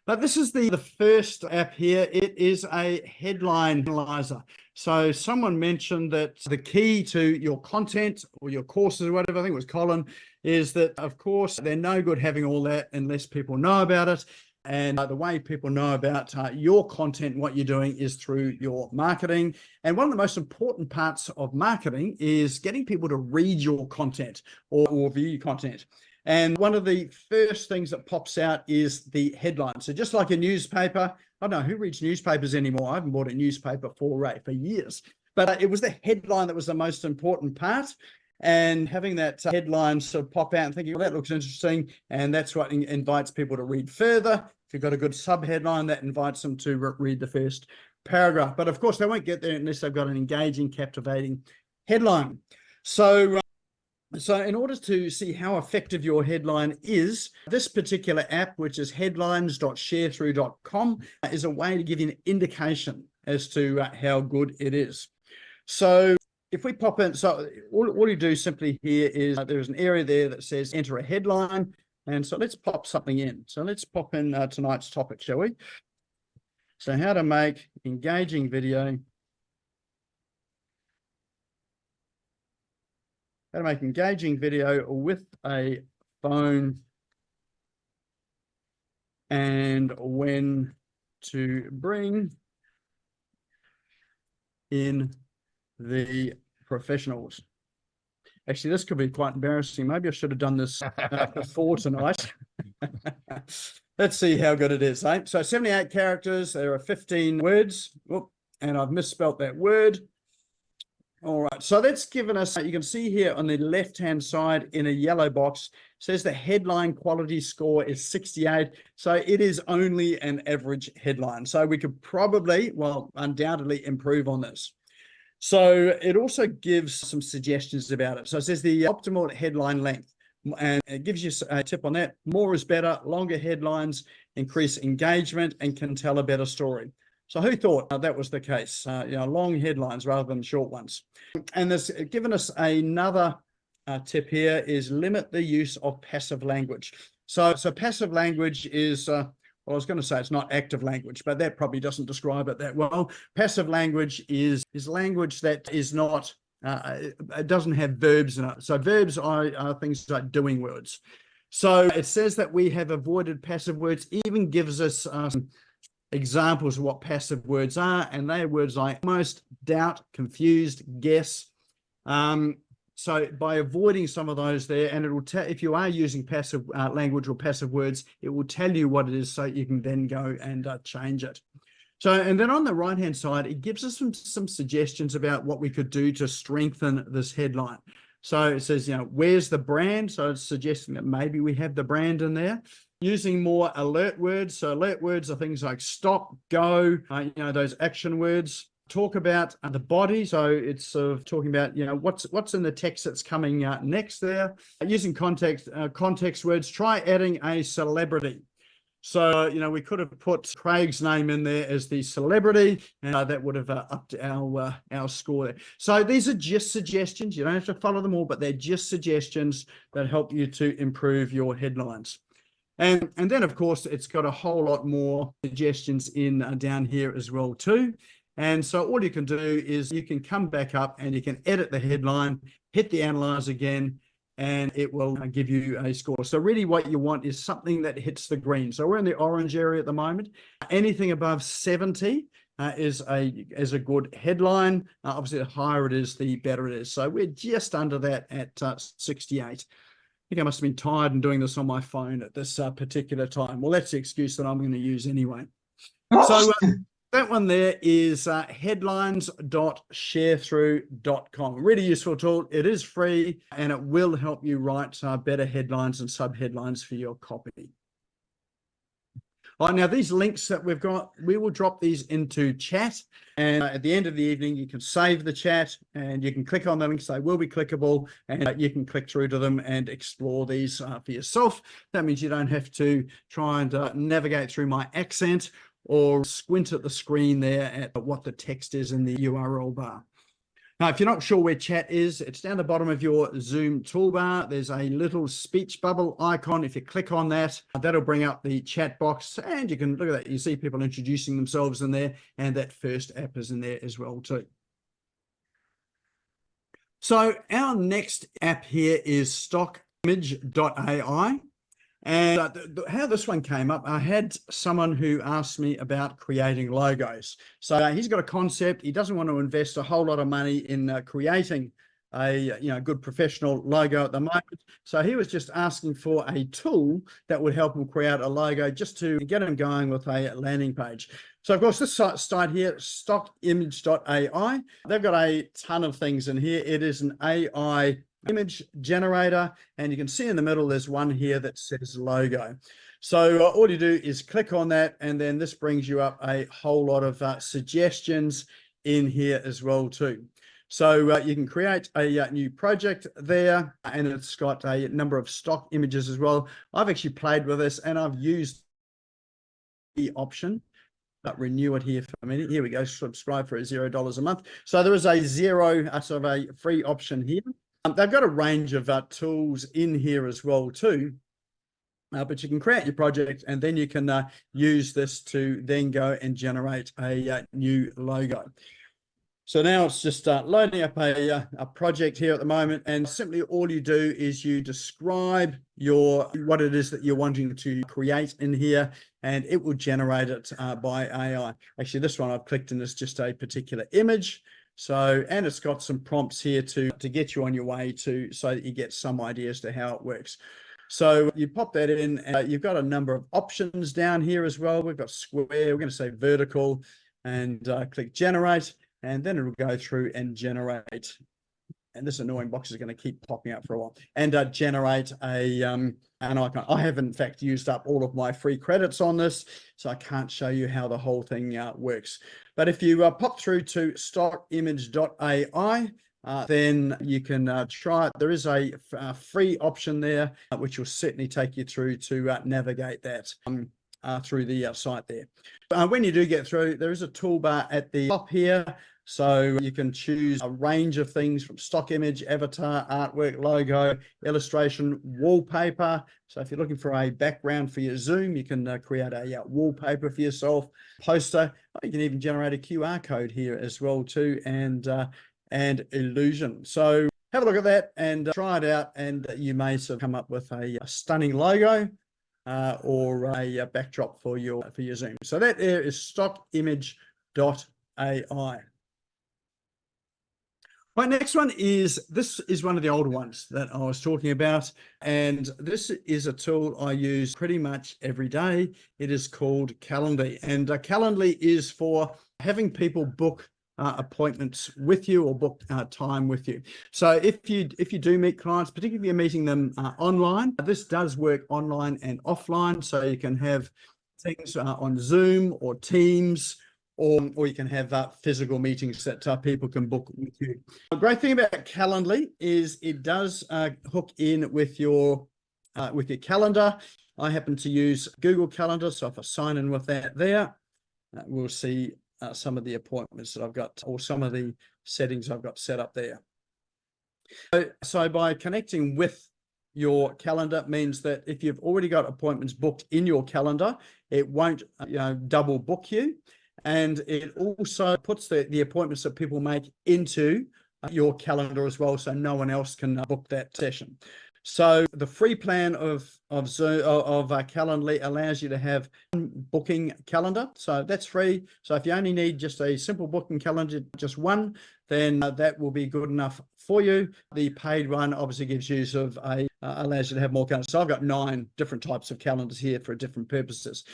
But this is the first app here. It is a headline analyzer. So someone mentioned that the key to your content or your courses or whatever, I think it was Colin, is that, of course, they're no good having all that unless people know about it. And the way people know about your content and what you're doing is through your marketing. And one of the most important parts of marketing is getting people to read your content or view your content. And one of the first things that pops out is the headline. So just like a newspaper, I don't know who reads newspapers anymore. I haven't bought a newspaper for years. But it was the headline that was the most important part. And having that headline sort of pop out and thinking, well, that looks interesting. And that's what invites people to read further. If you've got a good subheadline, that invites them to read the first paragraph. But of course, they won't get there unless they've got an engaging, captivating headline. So in order to see how effective your headline is, this particular app, which is headlines.sharethrough.com, is a way to give you an indication as to how good it is. So if we pop in, so all you do simply here is there's an area there that says enter a headline. And so let's pop something in. So let's pop in tonight's topic, shall we? So how to make engaging video. How to make engaging video with a phone and when to bring in the professionals. Actually, this could be quite embarrassing. Maybe I should have done this before tonight. Let's see how good it is. Eh? So 78 characters. There are 15 words. Whoop, and I've misspelt that word. All right, so that's given us, you can see here on the left-hand side in a yellow box, says the headline quality score is 68. So it is only an average headline. So we could probably, well, undoubtedly improve on this. So it also gives some suggestions about it. So it says the optimal headline length, and it gives you a tip on that. More is better, longer headlines increase engagement and can tell a better story. So who thought that was the case? Long headlines rather than short ones. And this given us another tip here is limit the use of passive language. So passive language is, well, I was going to say it's not active language, but that probably doesn't describe it that well. Passive language is language that is not, it doesn't have verbs in it. So verbs are things like doing words. So it says that we have avoided passive words, even gives us some examples of what passive words are, and they are words like almost, doubt, confused, guess. So by avoiding some of those there, and it will tell if you are using passive language or passive words, it will tell you what it is, so you can then go and change it. So, and then on the right-hand side, it gives us some suggestions about what we could do to strengthen this headline. So it says, where's the brand? So it's suggesting that maybe we have the brand in there. Using more alert words. So alert words are things like stop, go, those action words. Talk about the body. So it's sort of talking about, what's in the text that's coming next there. Using context words, try adding a celebrity. So, we could have put Craig's name in there as the celebrity, and that would have upped our score there. So these are just suggestions. You don't have to follow them all, but they're just suggestions that help you to improve your headlines. And then, of course, it's got a whole lot more suggestions in down here as well, too. And so all you can do is you can come back up and you can edit the headline, hit the analyze again, and it will give you a score. So really what you want is something that hits the green. So we're in the orange area at the moment. Anything above 70 is a good headline. Obviously, the higher it is, the better it is. So we're just under that at 68. I think I must have been tired and doing this on my phone at this particular time. Well, that's the excuse that I'm going to use anyway. So that one there is headlines.sharethrough.com. Really useful tool. It is free and it will help you write better headlines and subheadlines for your copy. All right, now these links that we've got, we will drop these into chat, and at the end of the evening, you can save the chat and you can click on the links. They will be clickable, and you can click through to them and explore these for yourself. That means you don't have to try and navigate through my accent or squint at the screen there at what the text is in the URL bar. Now, if you're not sure where chat is, it's down the bottom of your Zoom toolbar. There's a little speech bubble icon. If you click on that, that'll bring up the chat box, and you can look at that. You see people introducing themselves in there, and that first app is in there as well too. So our next app here is stockimage.ai. And how this one came up, I had someone who asked me about creating logos. So he's got a concept. He doesn't want to invest a whole lot of money in creating a good professional logo at the moment. So he was just asking for a tool that would help him create a logo just to get him going with a landing page. So of course, this site here, stockimage.ai, they've got a ton of things in here. It is an AI image generator, and you can see in the middle there's one here that says logo. So all you do is click on that, and then this brings you up a whole lot of suggestions in here as well too. So you can create a new project there, and it's got a number of stock images as well. I've actually played with this, and I've used the option. But renew it here for a minute. Here we go. Subscribe for $0 a month. So there is a sort of a free option here. They've got a range of tools in here as well too, but you can create your project, and then you can use this to then go and generate a new logo. So now it's just loading up a project here at the moment, and simply all you do is you describe what it is that you're wanting to create in here, and it will generate it by AI. Actually, this one I've clicked and it's just a particular image. So, and it's got some prompts here to get you on your way so that you get some idea as to how it works. So you pop that in, and you've got a number of options down here as well. We've got square, we're going to say vertical, and click generate, and then it'll go through and generate. And this annoying box is going to keep popping up for a while, and generate an icon. I have in fact used up all of my free credits on this, so I can't show you how the whole thing works. But if you pop through to stockimage.ai, then you can try it. There is a free option there, which will certainly take you through to navigate that through the site there. When you do get through, there is a toolbar at the top here. So you can choose a range of things from stock image, avatar, artwork, logo, illustration, wallpaper. So if you're looking for a background for your Zoom, you can create a wallpaper for yourself, poster. You can even generate a QR code here as well too, and illusion. So have a look at that and try it out, and you may sort of come up with a stunning logo or a backdrop for your Zoom. So that there is stockimage.ai. My next one this is one of the older ones that I was talking about, and this is a tool I use pretty much every day. It is called Calendly, and Calendly is for having people book appointments with you or book time with you. So if you do meet clients, particularly if you're meeting them online, this does work online and offline. So you can have things on Zoom or Teams, or you can have physical meetings that people can book with you. The great thing about Calendly is it does hook in with your calendar. I happen to use Google Calendar, so if I sign in with that there, we'll see some of the appointments that I've got, or some of the settings I've got set up there. So by connecting with your calendar means that if you've already got appointments booked in your calendar, it won't double book you. And it also puts the appointments that people make into your calendar as well, so no one else can book that session. So the free plan of Calendly allows you to have one booking calendar. So that's free. So if you only need just a simple booking calendar, just one, then that will be good enough for you. The paid one obviously gives you sort of allows you to have more calendars. So I've got 9 different types of calendars here for different purposes.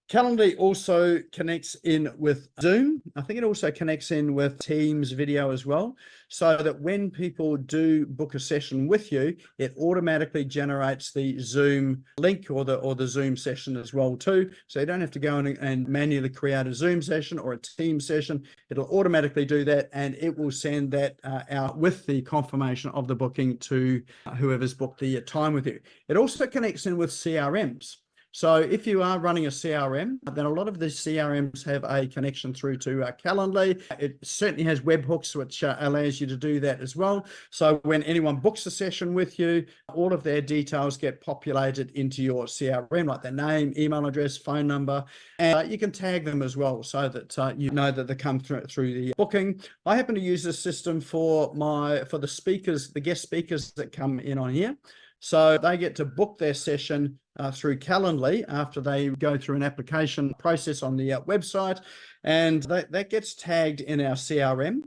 Calendly also connects in with Zoom. I think it also connects in with Teams video as well, so that when people do book a session with you, it automatically generates the Zoom link or the Zoom session as well too. So you don't have to go in and manually create a Zoom session or a Teams session. It'll automatically do that, and it will send that out with the confirmation of the booking to whoever's booked the time with you. It also connects in with CRMs. So if you are running a CRM, then a lot of these CRMs have a connection through to Calendly. It certainly has webhooks, which allows you to do that as well. So when anyone books a session with you, all of their details get populated into your CRM, like their name, email address, phone number, and you can tag them as well so that you know that they come through the booking. I happen to use this system for the speakers, the guest speakers that come in on here. So they get to book their session through Calendly after they go through an application process on the website, and that gets tagged in our CRM.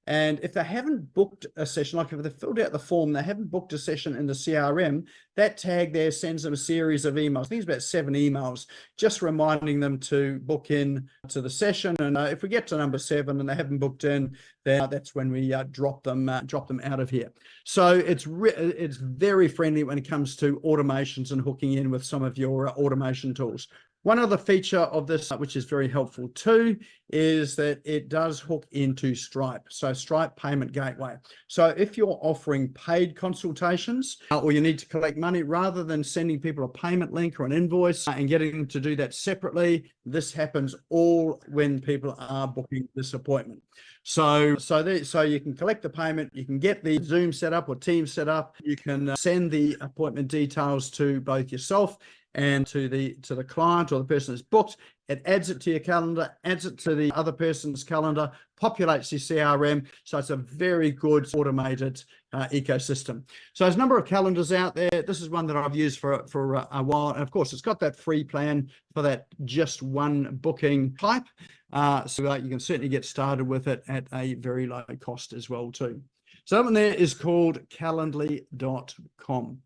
And if they haven't booked a session, like if they filled out the form, they haven't booked a session in the CRM, that tag there sends them a series of emails. I think it's about 7 emails, just reminding them to book in to the session. And if we get to number 7 and they haven't booked in, then that's when we drop them out of here. So it's very friendly when it comes to automations and hooking in with some of your automation tools. One other feature of this, which is very helpful too, is that it does hook into Stripe. So Stripe Payment Gateway. So if you're offering paid consultations or you need to collect money, rather than sending people a payment link or an invoice and getting them to do that separately, this happens all when people are booking this appointment. So you can collect the payment, you can get the Zoom set up or Teams set up, you can send the appointment details to both yourself and to the client or the person that's booked. It adds it to your calendar, adds it to the other person's calendar, populates your CRM. So it's a very good automated ecosystem. So there's a number of calendars out there. This is one that I've used for a while. And of course, it's got that free plan for that just one booking type. So you can certainly get started with it at a very low cost as well too. So that one there is called calendly.com.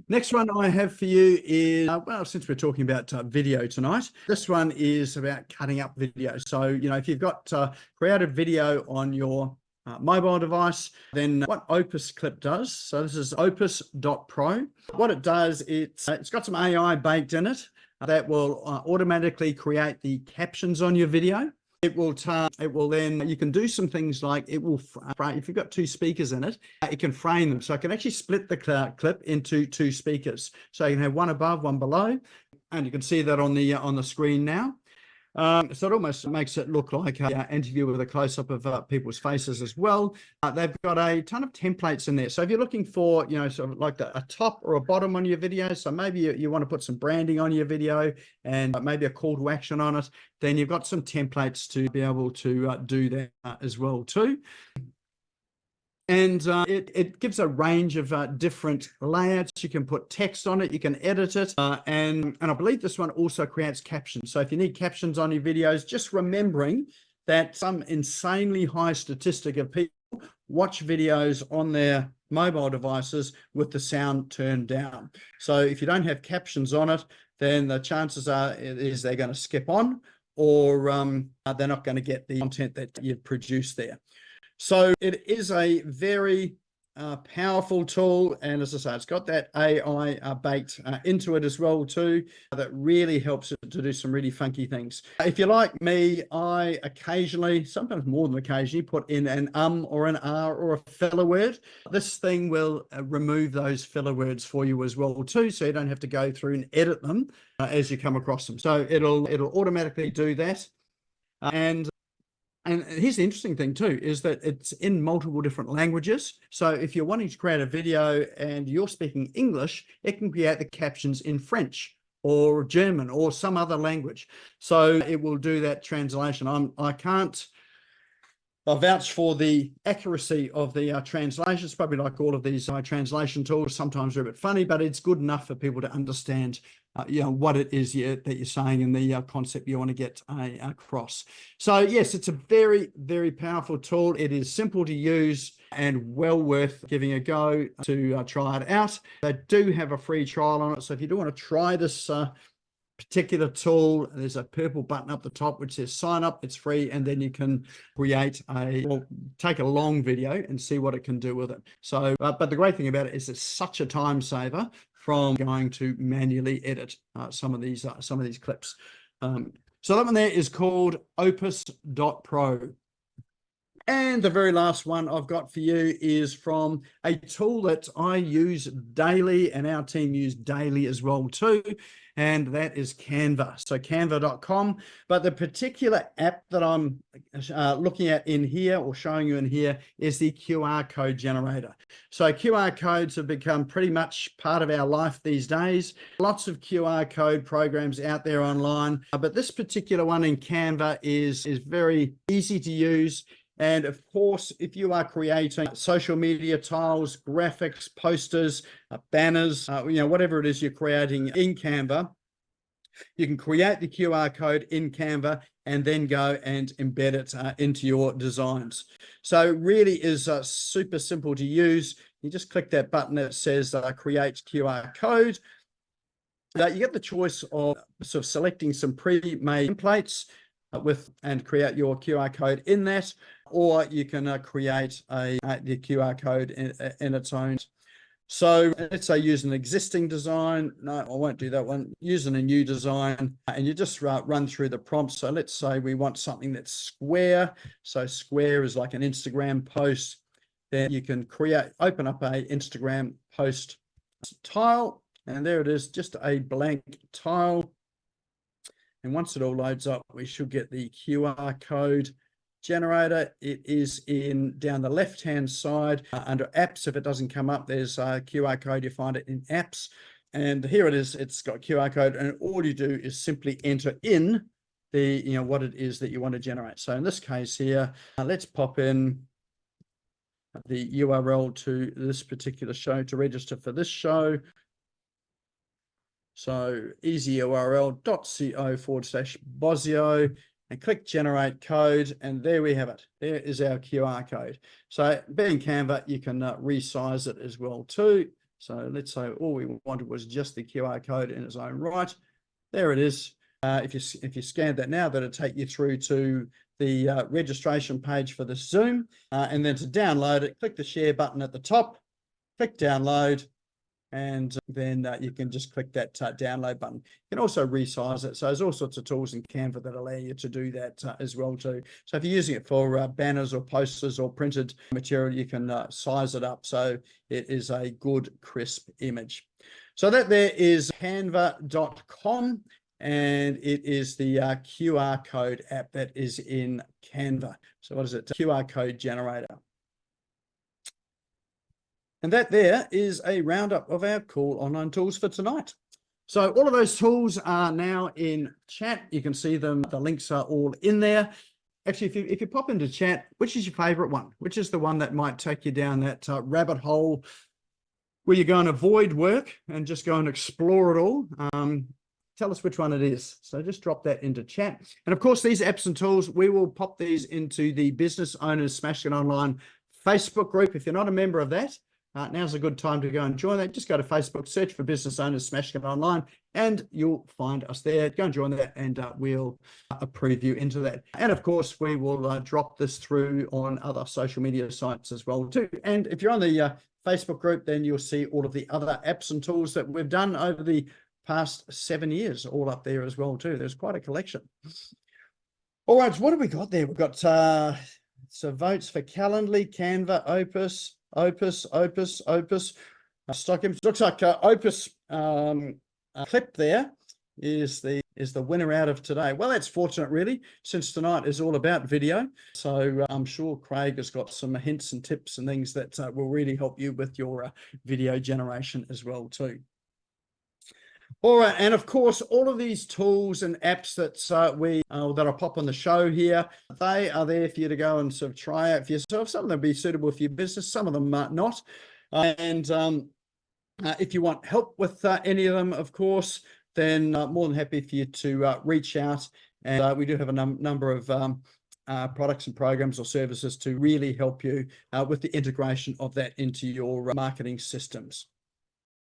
Next one I have for you is, well, since we're talking about video tonight, this one is about cutting up video. So, if you've got created video on your mobile device, then what Opus Clip does, so this is opus.pro. What it does, it's got some AI baked in it that will automatically create the captions on your video. It will then, you can do some things like it will, if you've got 2 speakers in it, it can frame them. So it can actually split the clip into 2 speakers. So you can have one above, one below, and you can see that on the screen now. So it almost makes it look like an interview with a close-up of people's faces as well. They've got a ton of templates in there. So if you're looking for, sort of like a top or a bottom on your video, so maybe you want to put some branding on your video and maybe a call to action on it, then you've got some templates to be able to do that as well too. And it gives a range of different layouts. You can put text on it, you can edit it, and I believe this one also creates captions. So if you need captions on your videos, just remembering that some insanely high statistic of people watch videos on their mobile devices with the sound turned down. So if you don't have captions on it, then the chances are they're going to skip on, or they're not going to get the content that you've produced there. So it is a very powerful tool, and as I say, it's got that AI baked into it as well too, that really helps it to do some really funky things. If you're like me, I occasionally, sometimes more than occasionally, put in an or an R or a filler word. This thing will remove those filler words for you as well too, so you don't have to go through and edit them as you come across them. So it'll automatically do that. And here's the interesting thing too, is that it's in multiple different languages. So if you're wanting to create a video and you're speaking English, it can create the captions in French or German or some other language. So it will do that translation. I vouch for the accuracy of the translations. Probably like all of these translation tools, sometimes they're a bit funny, but it's good enough for people to understand what it is that you're saying and the concept you want to get across. So yes, it's a very, very powerful tool. It is simple to use and well worth giving a go to try it out. They do have a free trial on it. So if you do want to try this particular tool, there's a purple button up the top which says sign up. It's free, and then you can take a long video and see what it can do with it. So but the great thing about it is it's such a time saver from going to manually edit some of these clips. So that one there is called opus.pro. And the very last one I've got for you is from a tool that I use daily and our team use daily as well too, and that is Canva. So canva.com. But the particular app that I'm looking at in here or showing you in here is the QR code generator. So QR codes have become pretty much part of our life these days. Lots of QR code programs out there online, but this particular one in Canva is very easy to use. And of course, if you are creating social media tiles, graphics, posters, banners, whatever it is you're creating in Canva, you can create the QR code in Canva and then go and embed it into your designs. So it really is super simple to use. You just click that button that says create QR code. You get the choice of sort of selecting some pre-made templates and create your QR code in that, or you can create the QR code in its own. So let's say use an existing design. No, I won't do that one. Using a new design, and you just run through the prompts. So let's say we want something that's square. So square is like an Instagram post. Then you can open up a Instagram post tile, and there it is, just a blank tile. And once it all loads up, we should get the QR code generator. It is down the left-hand side under apps. If it doesn't come up, there's a QR code. You find it in apps. And here it is. It's got QR code. And all you do is simply enter in what it is that you want to generate. So in this case here, let's pop in the URL to this particular show to register for this show. So easyurl.co/Bosio and click generate code. And there we have it. There is our QR code. So being Canva, you can resize it as well too. So let's say all we wanted was just the QR code in its own right. There it is. If you scan that now, that'll take you through to the registration page for the Zoom. And then to download it, click the share button at the top, click download. And then you can just click that download button. You can also resize it. So there's all sorts of tools in Canva that allow you to do that as well too. So if you're using it for banners or posters or printed material, you can size it up so it is a good, crisp image. So that there is canva.com, and it is the QR code app that is in Canva. So what is it? QR code generator. And that there is a roundup of our cool online tools for tonight. So all of those tools are now in chat. You can see them. The links are all in there. Actually, if you pop into chat, which is your favorite one? Which is the one that might take you down that rabbit hole where you go and avoid work and just go and explore it all? Tell us which one it is. So just drop that into chat. And of course, these apps and tools, we will pop these into the Business Owners SmashGo Online Facebook group. If you're not a member of that, now's a good time to go and join that. Just go to Facebook, search for Business Owners SmashGo Online, and you'll find us there. Go and join that, and we'll approve you into that. And of course, we will drop this through on other social media sites as well too. And if you're on the Facebook group, then you'll see all of the other apps and tools that we've done over the past 7 years, all up there as well too. There's quite a collection. All right, so what have we got there? We've got so votes for Calendly, Canva, Opus, stock image. Looks like Opus clip there is the winner out of today. Well, that's fortunate really, since tonight is all about video. So I'm sure Craig has got some hints and tips and things that will really help you with your video generation as well too. All right, and of course, all of these tools and apps that that I pop on the show here, they are there for you to go and sort of try out for yourself. Some of them will be suitable for your business, some of them might not. And if you want help with any of them, of course, then more than happy for you to reach out. And we do have a number of products and programs or services to really help you with the integration of that into your marketing systems.